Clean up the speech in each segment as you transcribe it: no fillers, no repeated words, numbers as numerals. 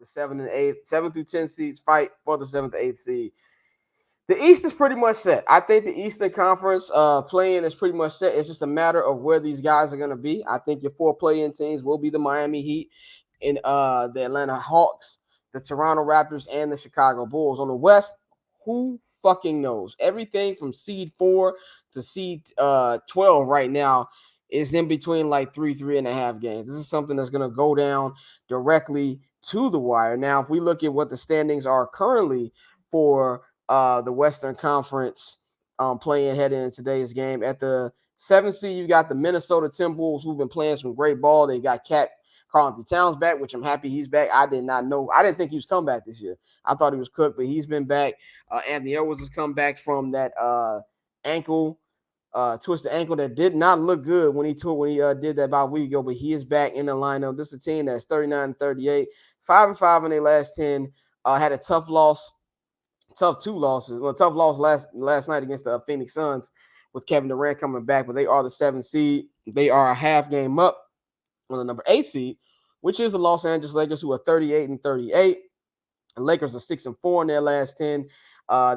the 7 through 10 seeds fight for the 7th to 8th seed. The East is pretty much set. I think the Eastern Conference play-in is pretty much set. It's just a matter of where these guys are going to be. I think your 4 play-in teams will be the Miami Heat and the Atlanta Hawks, the Toronto Raptors, and the Chicago Bulls. On the West, who fucking knows? Everything from seed 4 to seed 12 right now is in between like 3.5 games. This is something that's going to go down directly to the wire. Now, if we look at what the standings are currently for the Western Conference playing heading in today's game. At the 7th seed, you got the Minnesota Timberwolves, who've been playing some great ball. They got Karl-Anthony Towns back, which I'm happy he's back. I did not know. I didn't think he was coming back this year. I thought he was cooked, but he's been back. Anthony Edwards has come back from that ankle, twisted ankle that did not look good when he did that about a week ago, but he is back in the lineup. This is a team that's 39-38, 5-5 in their last 10. Had a tough loss. Tough loss last night against the Phoenix Suns with Kevin Durant coming back, but they are the 7th seed. They are a half game up on the number 8 seed, which is the Los Angeles Lakers, who are 38-38. The Lakers are 6-4 in their last 10.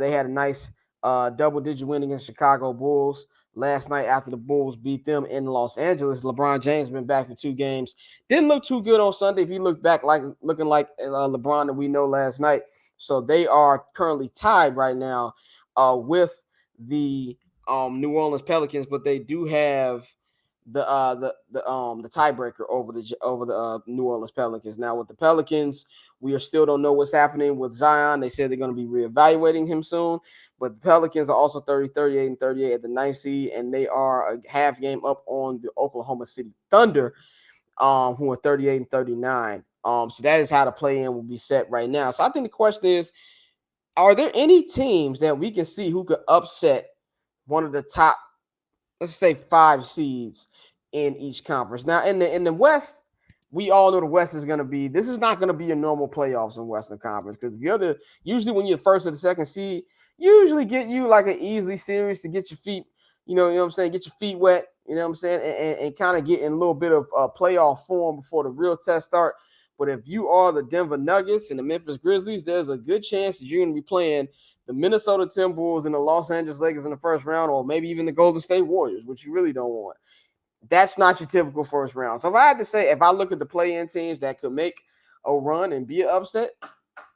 They had a nice double-digit win against Chicago Bulls last night after the Bulls beat them in Los Angeles. LeBron James has been back for 2 games. Didn't look too good on Sunday. If you look back, looking like LeBron that we know last night. So they are currently tied right now with the New Orleans Pelicans, but they do have the tiebreaker over the New Orleans Pelicans. Now with the Pelicans, we still don't know what's happening with Zion. They said they're going to be reevaluating him soon, but the Pelicans are also 38-38 at the 9th seed, and they are a half game up on the Oklahoma City Thunder, who are 38-39. So that is how the play-in will be set right now. So I think the question is, are there any teams that we can see who could upset one of the top, let's say 5 seeds in each conference? Now in the West, we all know the West is going to be, this is not going to be a normal playoffs in Western Conference, because usually when you're first or the second seed, usually get you like an easy series to get your feet, you know what I'm saying, get your feet wet, you know what I'm saying, and kind of get in a little bit of playoff form before the real test start. But if you are the Denver Nuggets and the Memphis Grizzlies, there's a good chance that you're going to be playing the Minnesota Timberwolves and the Los Angeles Lakers in the first round, or maybe even the Golden State Warriors, which you really don't want. That's not your typical first round. So if I had to say, if I look at the play-in teams that could make a run and be an upset,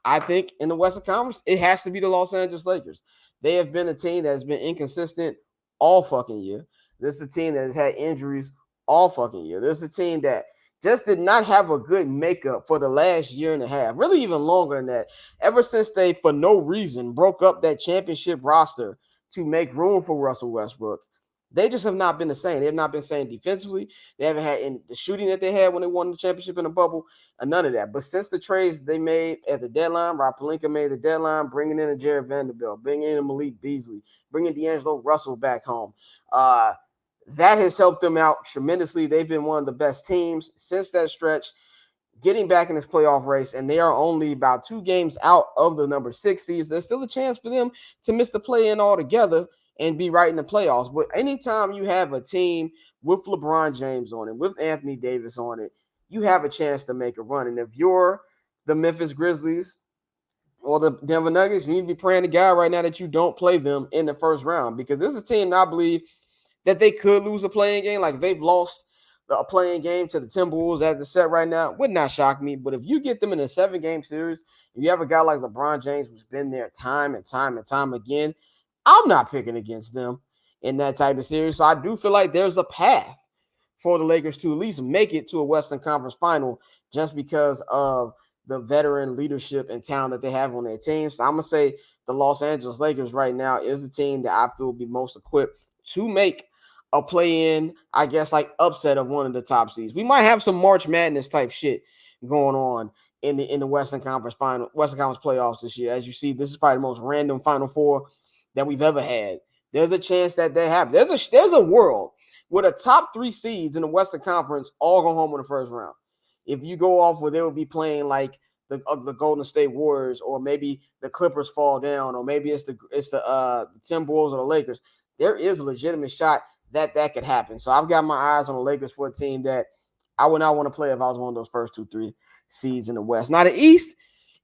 I think in the Western Conference, it has to be the Los Angeles Lakers. They have been a team that has been inconsistent all fucking year. This is a team that has had injuries all fucking year. This is a team that just did not have a good makeup for the last year and a half, really even longer than that. Ever since they, for no reason, broke up that championship roster to make room for Russell Westbrook, they just have not been the same. They have not been the same defensively. They haven't had the shooting that they had when they won the championship in the bubble, and none of that. But since the trades they made at the deadline, Rob Pelinka made the deadline, bringing in a Jared Vanderbilt, bringing in a Malik Beasley, bringing D'Angelo Russell back home, that has helped them out tremendously. They've been one of the best teams since that stretch, getting back in this playoff race, and they are only about 2 games out of the number 6 seeds. There's still a chance for them to miss the play-in altogether and be right in the playoffs. But anytime you have a team with LeBron James on it, with Anthony Davis on it, you have a chance to make a run. And if you're the Memphis Grizzlies or the Denver Nuggets, you need to be praying to God right now that you don't play them in the first round, because this is a team I believe that they could lose a playing game. Like if they've lost a playing game to the Timberwolves as it's set right now, would not shock me. But if you get them in a 7-game series, and you have a guy like LeBron James who's been there time and time again, I'm not picking against them in that type of series. So I do feel like there's a path for the Lakers to at least make it to a Western Conference final, just because of the veteran leadership and talent that they have on their team. So I'm going to say the Los Angeles Lakers right now is the team that I feel will be most equipped to make a play-in, I guess, like upset of one of the top seeds. We might have some March Madness type shit going on in the Western Conference playoffs this year. As you see, this is probably the most random Final Four that we've ever had. There's a chance that they have. There's a world where the top 3 seeds in the Western Conference all go home in the first round. If you go off where they will be playing like the Golden State Warriors, or maybe the Clippers fall down, or maybe it's the Timberwolves or the Lakers, there is a legitimate shot that could happen. So I've got my eyes on the Lakers for a team that I would not want to play if I was one of those first 2-3 seeds in the West. Now the East,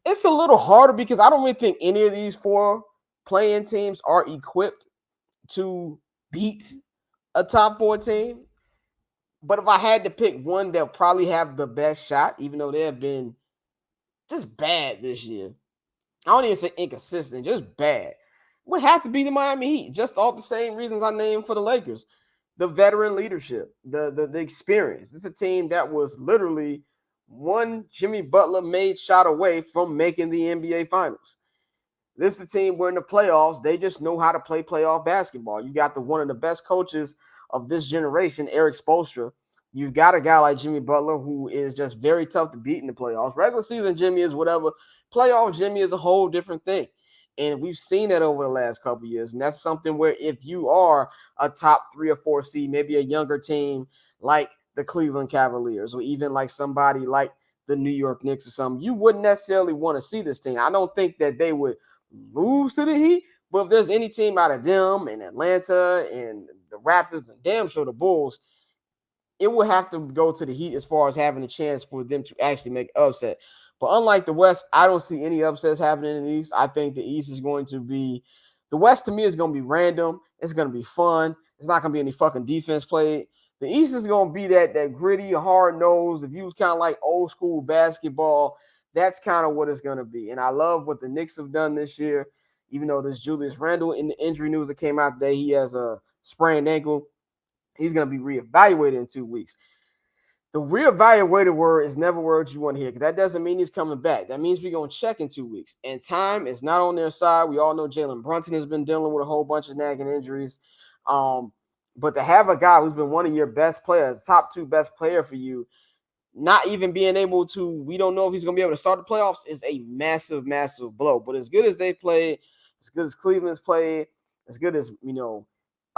it's a little harder because I don't really think any of these 4 playing teams are equipped to beat a top 4 team. But if I had to pick one that probably have the best shot, even though they have been just bad this year, I don't even say inconsistent, just bad, would have to be the Miami Heat, just all the same reasons I named for the Lakers. The veteran leadership, the experience. It's a team that was literally one Jimmy Butler made shot away from making the NBA Finals. This is a team where in the playoffs, they just know how to play playoff basketball. You got one of the best coaches of this generation, Eric Spoelstra. You've got a guy like Jimmy Butler who is just very tough to beat in the playoffs. Regular season Jimmy is whatever. Playoff Jimmy is a whole different thing. And we've seen that over the last couple of years. And that's something where if you are a top 3 or 4 seed, maybe a younger team like the Cleveland Cavaliers or even like somebody like the New York Knicks or something, you wouldn't necessarily want to see this team. I don't think that they would lose to the Heat, but if there's any team out of them and Atlanta and the Raptors and damn sure the Bulls, it would have to go to the Heat as far as having a chance for them to actually make upset. But unlike the West, I don't see any upsets happening in the East. I think the East is going to be – the West to me is going to be random. It's going to be fun. It's not going to be any fucking defense played. The East is going to be that gritty, hard-nosed, if you was kind of like old school basketball, that's kind of what it's going to be. And I love what the Knicks have done this year, even though this Julius Randle in the injury news that came out today, he has a sprained ankle. He's going to be reevaluated in 2 weeks. The reevaluated word is never words you want to hear because that doesn't mean he's coming back. That means we're going to check in 2 weeks. And time is not on their side. We all know Jalen Brunson has been dealing with a whole bunch of nagging injuries. But to have a guy who's been one of your best players, top 2 best player for you, not even being able to, we don't know if he's going to be able to start the playoffs, is a massive, massive blow. But as good as they played, as good as Cleveland's played, as good as,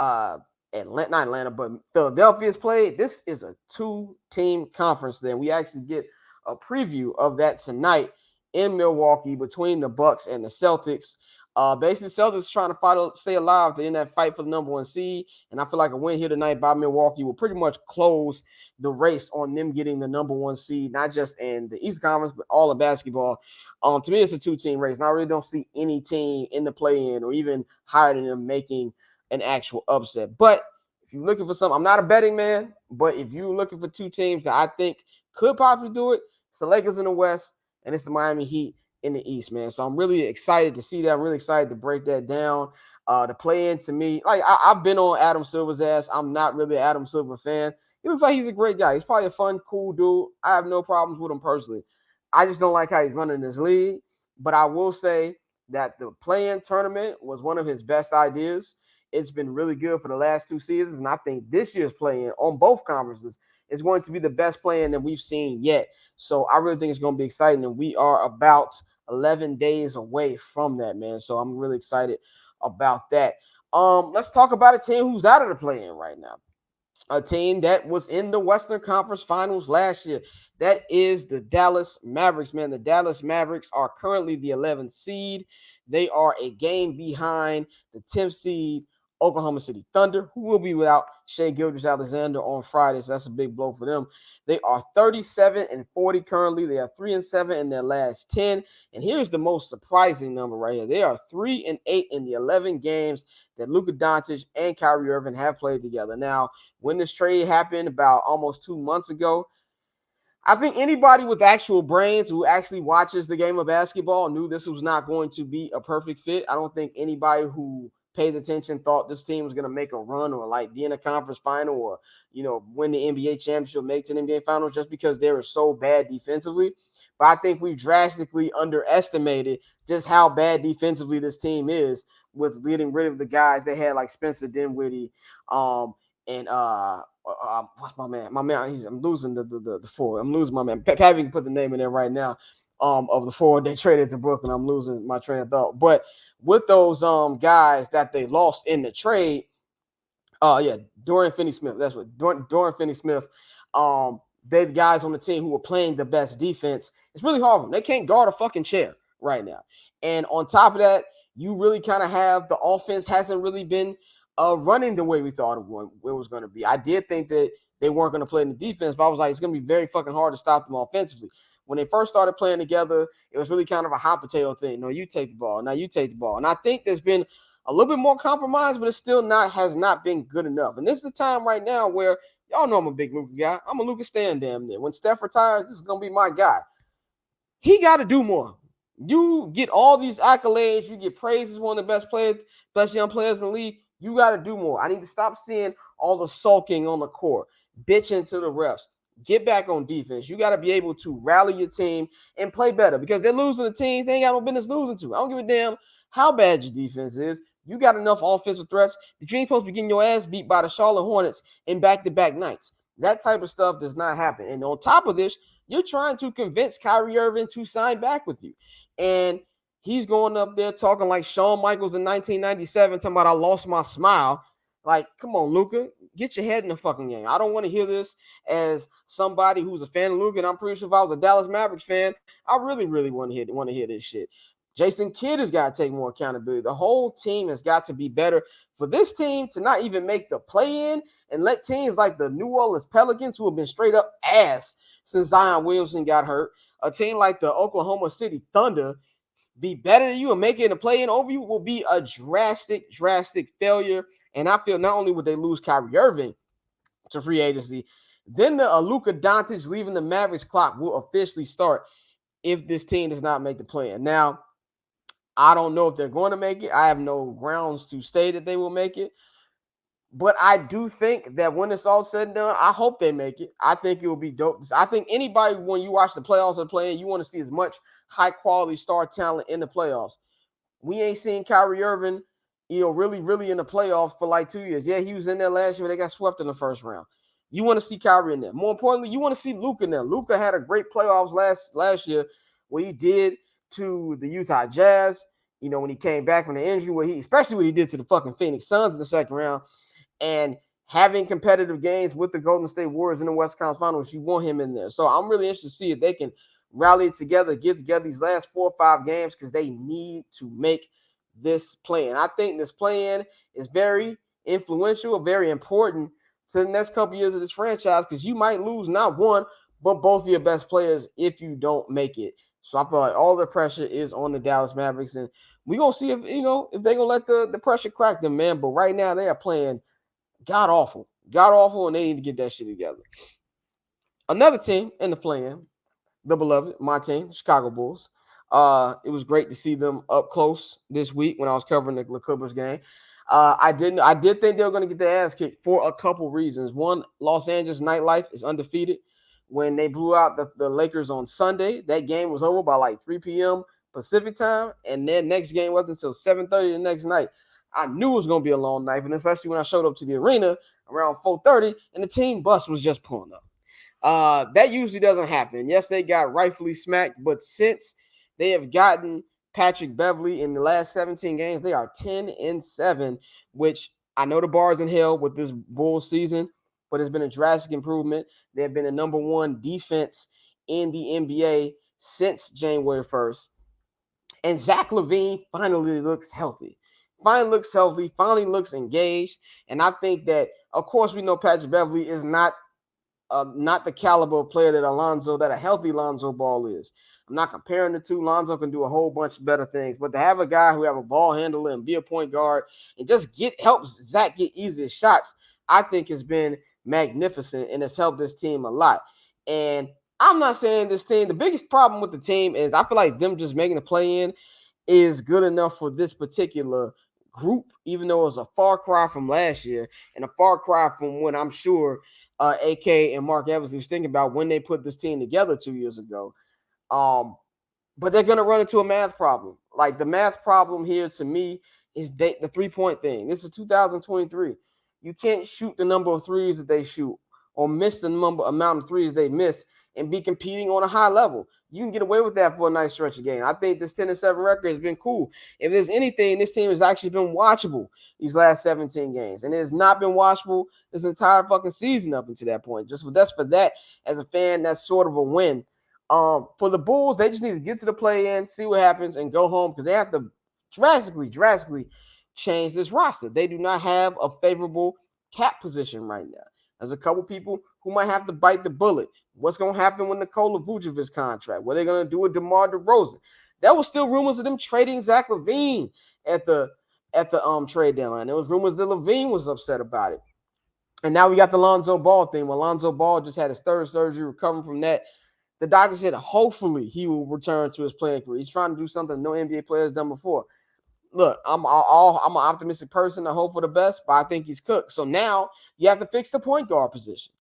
not Atlanta, but Philadelphia's played, this is a 2-team conference then. We actually get a preview of that tonight in Milwaukee between the Bucks and the Celtics. Basically, the Celtics trying to stay alive to end that fight for the number 1 seed. And I feel like a win here tonight by Milwaukee will pretty much close the race on them getting the number 1 seed, not just in the East Conference, but all of basketball. To me, it's a 2-team race. And I really don't see any team in the play-in or even higher than them making an actual upset. But if you're looking for something, I'm not a betting man, but if you're looking for 2 teams that I think could possibly do it, it's the Lakers in the West and it's the Miami Heat in the East, man. So I'm really excited to see that. I'm really excited to break that down. The play-in to me, like I've been on Adam Silver's ass. I'm not really an Adam Silver fan. He looks like he's a great guy. He's probably a fun, cool dude. I have no problems with him personally. I just don't like how he's running this league. But I will say that the play-in tournament was one of his best ideas. It's been really good for the last 2 seasons, and I think this year's play-in on both conferences is going to be the best play-in that we've seen yet. So I really think it's going to be exciting, and we are about 11 days away from that, man. So I'm really excited about that. Let's talk about a team who's out of the play-in right now. A team that was in the Western Conference Finals last year. That is the Dallas Mavericks, man. The Dallas Mavericks are currently the 11th seed. They are a game behind the 10th seed Oklahoma City Thunder, who will be without Shai Gilgeous-Alexander on Friday, so that's a big blow for them. They are 37-40 currently. They are 3-7 in their last 10. And here's the most surprising number right here. They are 3-8 in the 11 games that Luka Doncic and Kyrie Irving have played together. Now, when this trade happened about almost 2 months ago, I think anybody with actual brains who actually watches the game of basketball knew this was not going to be a perfect fit. I don't think anybody who pays attention thought this team was going to make a run or like be in a conference final or, win the NBA championship, make to the NBA finals just because they were so bad defensively. But I think we've drastically underestimated just how bad defensively this team is with getting rid of the guys they had like Spencer Dinwiddie, and what's my man? My man, I'm losing the forward. I'm losing my man. Pappy can put the name in there right now. Of the forward they traded to Brooklyn. I'm losing my train of thought. But with those guys that they lost in the trade, Dorian Finney-Smith. That's what Dorian Finney-Smith. They're the guys on the team who were playing the best defense. It's really hard for them. They can't guard a fucking chair right now. And on top of that, you really kind of have the offense hasn't really been running the way we thought it was going to be. I did think that they weren't going to play in the defense, but I was like, it's going to be very fucking hard to stop them offensively. When they first started playing together, it was really kind of a hot potato thing. No, you take the ball. Now you take the ball. And I think there's been a little bit more compromise, but it still has not been good enough. And this is the time right now where y'all know I'm a big Luka guy. I'm a Luka stan damn near. When Steph retires, this is going to be my guy. He got to do more. You get all these accolades. You get praised as one of the best players, best young players in the league. You got to do more. I need to stop seeing all the sulking on the court, bitching to the refs. Get back on defense. You got to be able to rally your team and play better because they're losing to teams they ain't got no business losing to. I don't give a damn how bad your defense is. You got enough offensive threats that you ain't supposed to be getting your ass beat by the Charlotte Hornets in back-to-back nights. That type of stuff does not happen. And on top of this, you're trying to convince Kyrie Irving to sign back with you. And he's going up there talking like Shawn Michaels in 1997, talking about I lost my smile. Like, come on, Luka, get your head in the fucking game. I don't want to hear this as somebody who's a fan of Luka, and I'm pretty sure if I was a Dallas Mavericks fan, I really, really want to hear this shit. Jason Kidd has got to take more accountability. The whole team has got to be better. For this team to not even make the play-in and let teams like the New Orleans Pelicans, who have been straight up ass since Zion Williamson got hurt, a team like the Oklahoma City Thunder be better than you and make it in a play-in over you will be a drastic failure. And I feel not only would they lose Kyrie Irving to free agency, then the Luka Doncic leaving the Mavericks clock will officially start if this team does not make the play-in. Now, I don't know if they're going to make it. I have no grounds to say that they will make it. But I do think that when it's all said and done, I hope they make it. I think it will be dope. I think anybody, when you watch the playoffs or playing, you want to see as much high-quality star talent in the playoffs. We ain't seen Kyrie Irving, really in the playoffs for like 2 years. Yeah, he was in there last year, but they got swept in the first round. You want to see Kyrie in there. More importantly, you want to see Luka in there. Luka had a great playoffs last year, what he did to the Utah Jazz, when he came back from the injury, especially what he did to the fucking Phoenix Suns in the second round, and having competitive games with the Golden State Warriors in the West Conference Finals, you want him in there. So I'm really interested to see if they can rally together, get together these last 4 or 5 games because they need to make this play-in. I think this play-in is very influential, very important to the next couple years of this franchise because you might lose not one, but both of your best players if you don't make it. So I feel like all the pressure is on the Dallas Mavericks, and we're going to see if they're going to let the pressure crack them, man. But right now they are playing god awful, and they need to get that shit together. Another team in the play-in, the beloved, my team, Chicago Bulls. It was great to see them up close this week when I was covering the Clippers game. I did think they were going to get their ass kicked for a couple reasons. One, Los Angeles nightlife is undefeated. When they blew out the Lakers on Sunday, that game was over by like 3 p.m. Pacific time, and their next game wasn't until 7:30 the next night. I knew it was going to be a long night, and especially when I showed up to the arena around 4:30, and the team bus was just pulling up. That usually doesn't happen. Yes, they got rightfully smacked, but since they have gotten Patrick Beverley in the last 17 games, they are 10-7, which I know the bar is in hell with this Bulls season, but it's been a drastic improvement. They have been the number 1 defense in the NBA since January 1st. And Zach LaVine finally looks healthy. Finally looks engaged. And I think that, of course, we know Patrick Beverley is not the caliber of player that a healthy Lonzo Ball is. I'm not comparing the two. Lonzo can do a whole bunch of better things, but to have a guy who have a ball handler and be a point guard and just helps Zach get easier shots, I think has been magnificent and has helped this team a lot. And I'm not saying this team, the biggest problem with the team is I feel like them just making a play-in is good enough for this particular group, even though it was a far cry from last year and a far cry from when I'm sure AK and Mark Evans was thinking about when they put this team together 2 years ago. But they're going to run into a math problem. Like the math problem here to me is the 3-point thing. This is 2023. You can't shoot the number of threes that they shoot or miss the amount of threes they miss and be competing on a high level. You can get away with that for a nice stretch of game. I think this 10-7 record has been cool. If there's anything, this team has actually been watchable these last 17 games. And it has not been watchable this entire fucking season up until that point. For that, as a fan, that's sort of a win. For the Bulls, they just need to get to the play-in, see what happens, and go home because they have to drastically change this roster. They do not have a favorable cap position right now. There's a couple people who might have to bite the bullet. What's going to happen when Nikola Vucevic's contract? What are they going to do with DeMar DeRozan? There was still rumors of them trading Zach LaVine at the trade deadline. There was rumors that LaVine was upset about it. And now we got the Lonzo Ball thing. Well, Lonzo Ball just had his third surgery, recovering from that. The doctor said hopefully he will return to his playing career. He's trying to do something no NBA player has done before. Look, I'm an optimistic person. I hope for the best, but I think he's cooked. So now you have to fix the point guard position.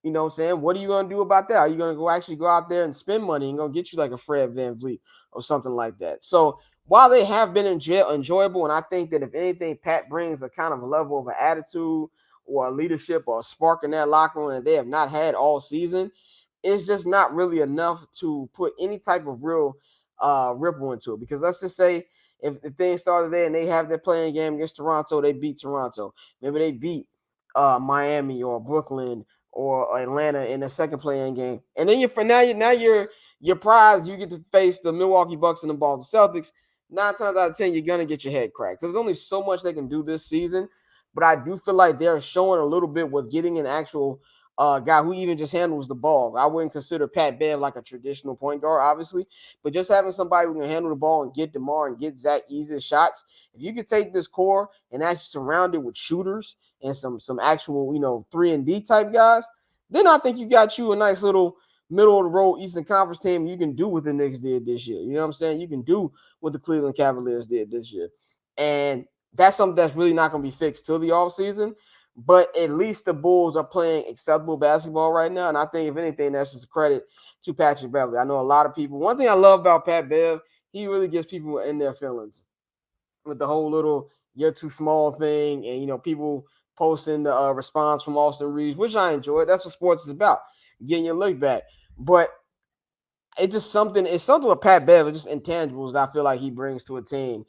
You know what I'm saying? What are you going to do about that? Are you going to actually go out there and spend money and go get you like a Fred VanVleet or something like that? So while they have been enjoyable, and I think that if anything, Pat brings a kind of a level of an attitude or a leadership or a spark in that locker room that they have not had all season, it's just not really enough to put any type of real ripple into it. Because let's just say if things started there and they have their playing game against Toronto, they beat Toronto. Maybe they beat Miami or Brooklyn or Atlanta in the second playing game, and then you're prized. You get to face the Milwaukee Bucks and the Boston Celtics. 9 times out of 10, you're gonna get your head cracked. So there's only so much they can do this season, but I do feel like they're showing a little bit with getting an actual guy who even just handles the ball. I wouldn't consider Pat Bev like a traditional point guard, obviously, but just having somebody who can handle the ball and get DeMar and get Zach easy shots. If you could take this core and actually surround it with shooters and some actual 3-and-D type guys, then I think you got you a nice little middle of the road Eastern Conference team. You can do what the Knicks did this year. You know what I'm saying? You can do what the Cleveland Cavaliers did this year, and that's something that's really not going to be fixed till the offseason. But at least the Bulls are playing acceptable basketball right now. And I think, if anything, that's just a credit to Patrick Beverley. I know a lot of people. One thing I love about Pat Bev, he really gets people in their feelings with the whole little "you're too small" thing, and people posting the response from Austin Reeves, which I enjoy. That's what sports is about, getting your look back. But it's something with Pat Bev, it's just intangibles that I feel like he brings to a team.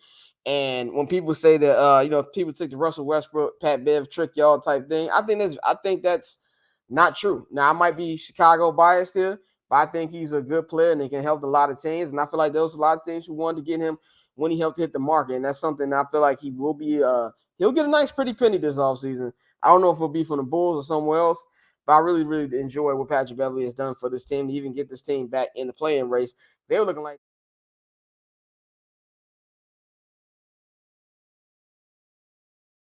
And when people say that, people take the Russell Westbrook, Pat Bev trick y'all type thing, I think that's not true. Now I might be Chicago biased here, but I think he's a good player and he can help a lot of teams. And I feel like there was a lot of teams who wanted to get him when he helped hit the market, and that's something I feel like he will be. He'll get a nice pretty penny this offseason. I don't know if it'll be from the Bulls or somewhere else, but I really, really enjoy what Patrick Beverley has done for this team to even get this team back in the playing race. They were looking like